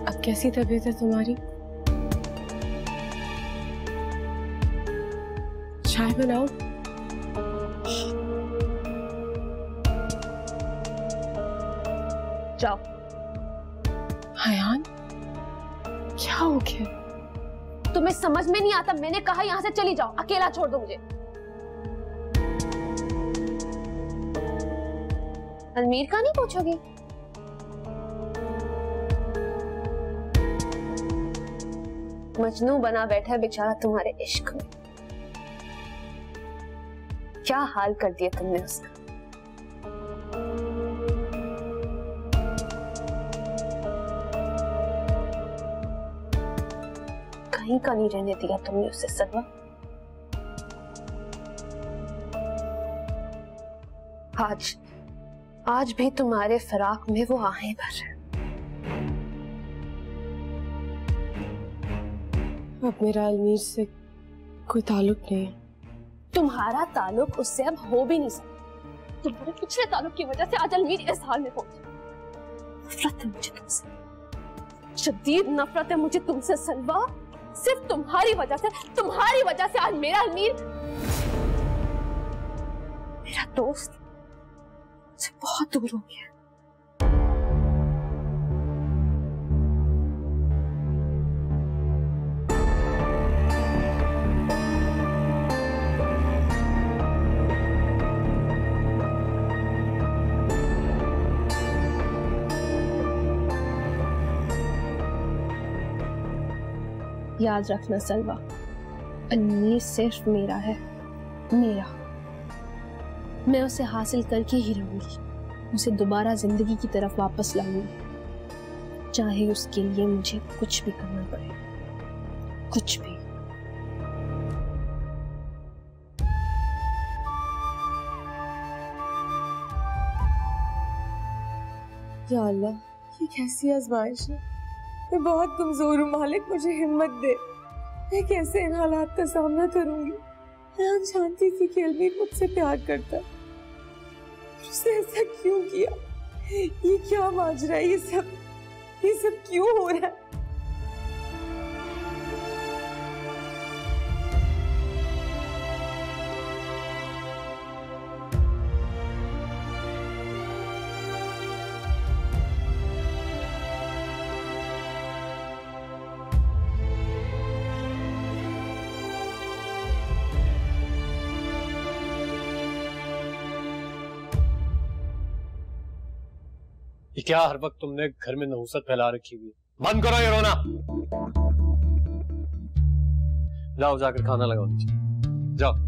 अब कैसी तबीयत है तुम्हारी? चाय बनाओ। जाओ। हयान, क्या हो गया? तुम्हें समझ में नहीं आता? मैंने कहा यहाँ से चली जाओ, अकेला छोड़ दो मुझे। अलमीर का नहीं पूछोगी? मजनू बना बैठा है बेचारा तुम्हारे इश्क में। क्या हाल कर दिया तुमने उसका। कहीं का नहीं रहने दिया तुमने उसे सलवा। आज भी तुम्हारे फिराक में वो आहें भर है। अब मेरा अलमीर से कोई ताल्लुक नहीं है। तुम्हारा ताल्लुक उससे अब हो भी नहीं सकता। तुम्हारे पिछले ताल्लुक की वजह से आज अलमीर इस हाल में पहुंची। नफरत है मुझे तुमसे, शदीद नफरत है मुझे तुमसे सलवा। सिर्फ तुम्हारी वजह से आज मेरा अलमीर, मेरा दोस्त, मुझसे बहुत दूर हो गया। याद रखना सलवा, अलमीर सिर्फ मेरा है, मेरा। मैं उसे हासिल करके ही रहूंगी, उसे दोबारा जिंदगी की तरफ वापस लाऊंगी, चाहे उसके लिए मुझे कुछ भी करना पड़े, कुछ भी। या अल्लाह, ये कैसी आजमाइश है? मैं बहुत कमजोर हूँ मालिक, मुझे हिम्मत दे। मैं कैसे इन हालात का सामना करूंगी? मैं जानती थी कि अलमीर मुझसे प्यार करता है, उसने ऐसा क्यों किया? ये क्या माजरा है? ये सब क्यों हो रहा है? ये क्या हर वक्त तुमने घर में नहुसत फैला रखी हुई है? बंद करो ये रोना। जाओ जाकर खाना लगाओ नीचे, जाओ।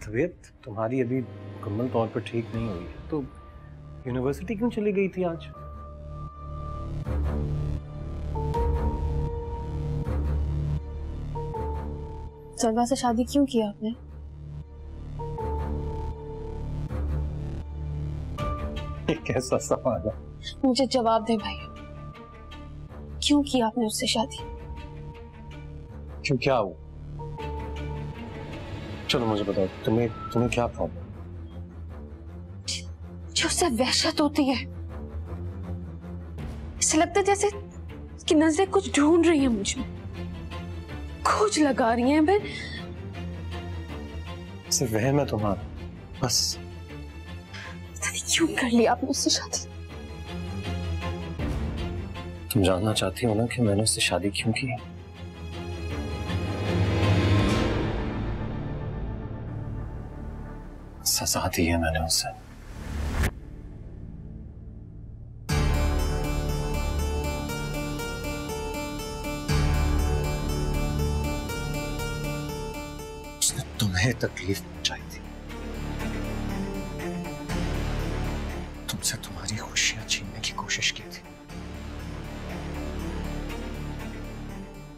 तबीयत तुम्हारी अभी मुकम्मल तौर पर ठीक नहीं हुई है, तो यूनिवर्सिटी क्यों चली गई थी आज? सलवा से शादी क्यों किया आपने? कैसा सवाल है? मुझे जवाब दे भाई, क्यों किया आपने उससे शादी? क्यों, क्या हुआ? चलो मुझे बताओ, तुम्हें क्या प्रॉब्लम? जो उससे वहशत होती है, ऐसा लगता है जैसे उसकी नजरें कुछ ढूंढ रही हैं मुझे, खोज लगा रही हैं। मैं सिर्फ वहम है तुम्हारा, बस। क्यों कर लिया आपने उससे शादी? तुम जानना चाहती हो ना कि मैंने उससे शादी क्यों की? सजा दी है मैंने उसे। तुम्हें तकलीफ पहुंचाई थी, तुमसे तुम्हारी खुशियां छीनने की कोशिश की थी,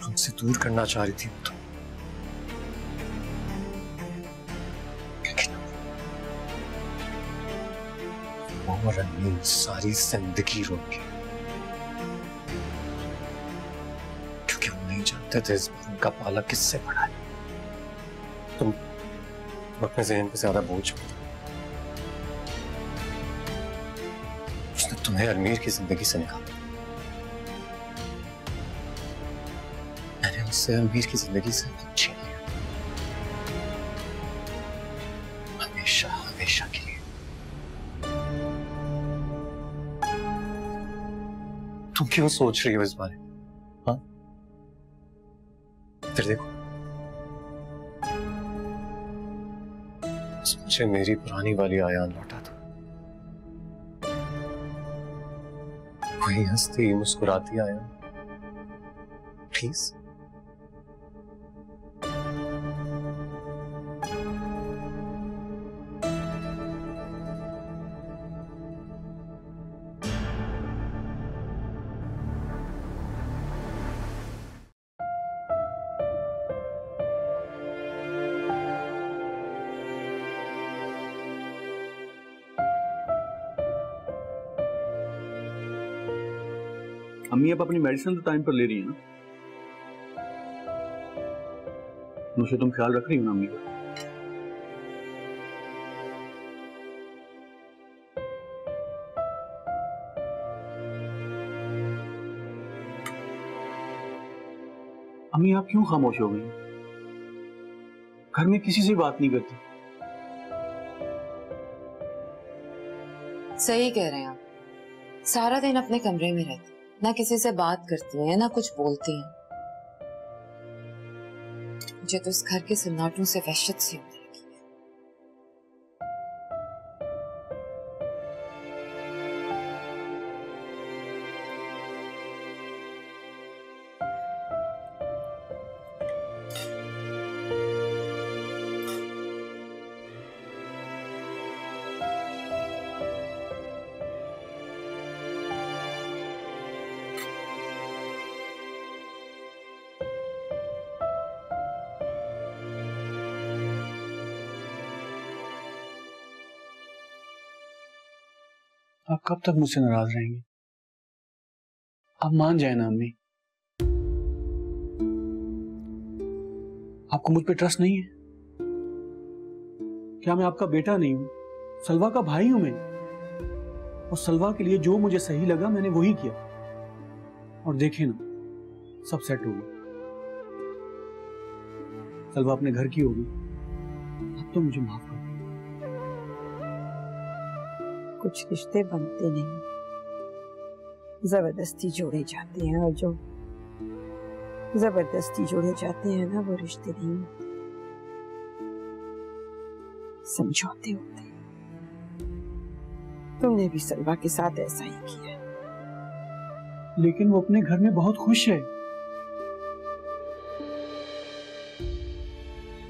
तुमसे दूर करना चाह रही थी तुम, लेकिन वो रंगीन सारी जिंदगी रोकी, क्योंकि हम नहीं जानते थे इस बार उनका पाला किससे पड़ा है। तुम अपने ज़हन पे ज्यादा बोझ मत। उसने तुम्हें अमीर की जिंदगी से निकाला, मैंने उससे अमीर की जिंदगी से छीन लिया, हमेशा हमेशा के लिए। तुम क्यों सोच रही हो इस बारे में? हाँ, फिर देखो, मुझे मेरी पुरानी वाली आयान लौटा दो, वही हंसती मुस्कुराती आयान, प्लीज। अम्मी अब अपनी मेडिसिन तो टाइम पर ले रही है ना? मुझे तुम ख्याल रख रही हो ना अम्मी का? अम्मी आप क्यों खामोश हो गई? घर में किसी से बात नहीं करती। सही कह रहे हैं आप, सारा दिन अपने कमरे में रहती, ना किसी से बात करती हैं ना कुछ बोलती हैं। मुझे तो इस घर के सन्नाटों से वहशत सी होने लगी है। आप कब तक मुझसे नाराज रहेंगे? आप मान जाए ना अम्मी। आपको मुझ पे ट्रस्ट नहीं है? क्या मैं आपका बेटा नहीं हूं? सलवा का भाई हूं मैं, और सलवा के लिए जो मुझे सही लगा मैंने वही किया, और देखे ना, सब सेट हो गया। सलवा अपने घर की होगी, अब तो मुझे माफ कर। कुछ रिश्ते बनते नहीं, जबरदस्ती जोड़े जाते हैं, और जो जबरदस्ती जोड़े जाते हैं ना, वो रिश्ते नहीं होते, समझौते होते हैं। तुमने भी सलवा के साथ ऐसा ही किया। लेकिन वो अपने घर में बहुत खुश है।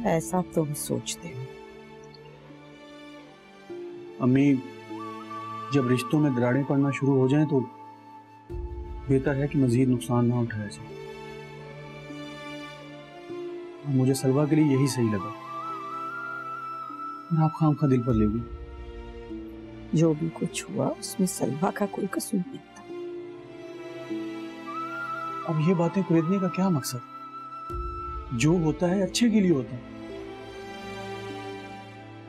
ऐसा तुम सोचते हो। अम्मी, जब रिश्तों में दरारें पड़ना शुरू हो जाएं तो बेहतर है कि मजीद नुकसान ना उठाया जाए। मुझे सलवा के लिए यही सही लगा, आप खामखा दिल पर ले गई। जो भी कुछ हुआ उसमें सलवा का कोई कसूर नहीं था। अब ये बातें खरीदने का क्या मकसद? जो होता है अच्छे के लिए होता है,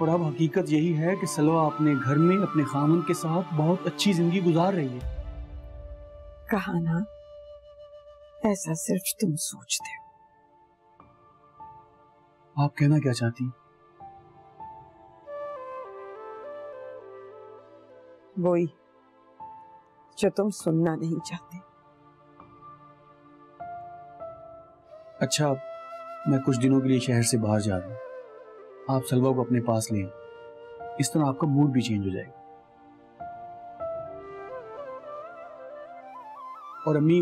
और अब हकीकत यही है कि सलवा अपने घर में अपने खामन के साथ बहुत अच्छी जिंदगी गुजार रही है। कहा ना, ऐसा सिर्फ तुम सोचते हो। आप कहना क्या चाहती हैं? वही जो तुम सुनना नहीं चाहते। अच्छा, मैं कुछ दिनों के लिए शहर से बाहर जा रहा हूँ, आप सलवा को अपने पास लें, इस तरह आपका मूड भी चेंज हो जाएगा। और अम्मी,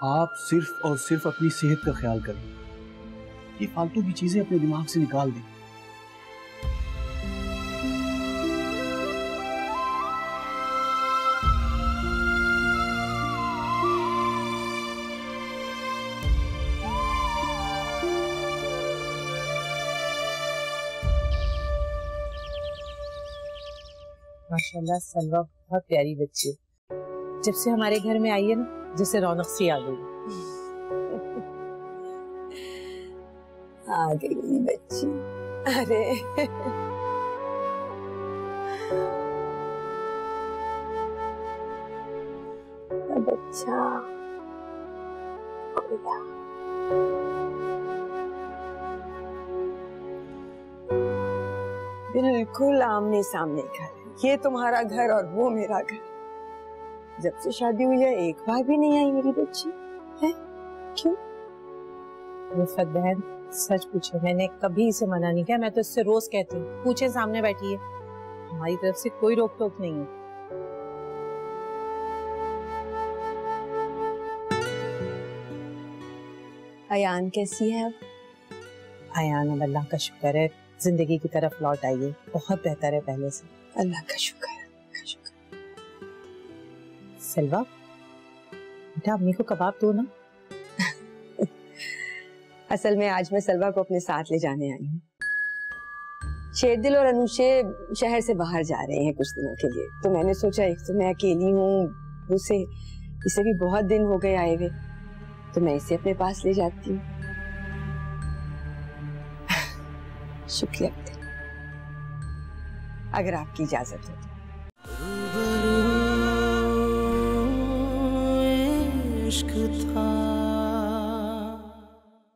आप सिर्फ और सिर्फ अपनी सेहत का ख्याल करें, ये फालतू की चीजें अपने दिमाग से निकाल दें। माशाल्लाह सलवा बहुत प्यारी बच्ची है। जब से हमारे घर में आई है ना, जैसे रौनक सी आ गई। आ गई बच्ची। अरे बच्चा बिल्कुल आमने सामने घर, ये तुम्हारा घर और वो मेरा घर। जब से शादी हुई है एक बार भी नहीं आई मेरी बच्ची है। क्यों? रिफत बहन सच पूछे, मैंने कभी इसे मना नहीं किया। मैं तो इससे रोज कहती हूँ, पूछे सामने बैठी है। हमारी तरफ से कोई रोक टोक नहीं है। अयान कैसी है अब? अयान अब अल्लाह का शुक्र है जिंदगी की तरफ लौट आई है, बहुत बेहतर है पहले से। अल्लाह का शुक्र है, अल्लाह का शुक्र। सलवा बेटा अम्मी को कबाब दो ना। असल में आज मैं सलवा को अपने साथ ले जाने आई हूँ। शेरदिल और अनुशे शहर से बाहर जा रहे हैं कुछ दिनों के लिए, तो मैंने सोचा एक तो मैं अकेली हूँ, इसे भी बहुत दिन हो गए आए हुए, तो मैं इसे अपने पास ले जाती हूँ। शुक्रिया अगर आपकी इजाजत हो तो। इश्क था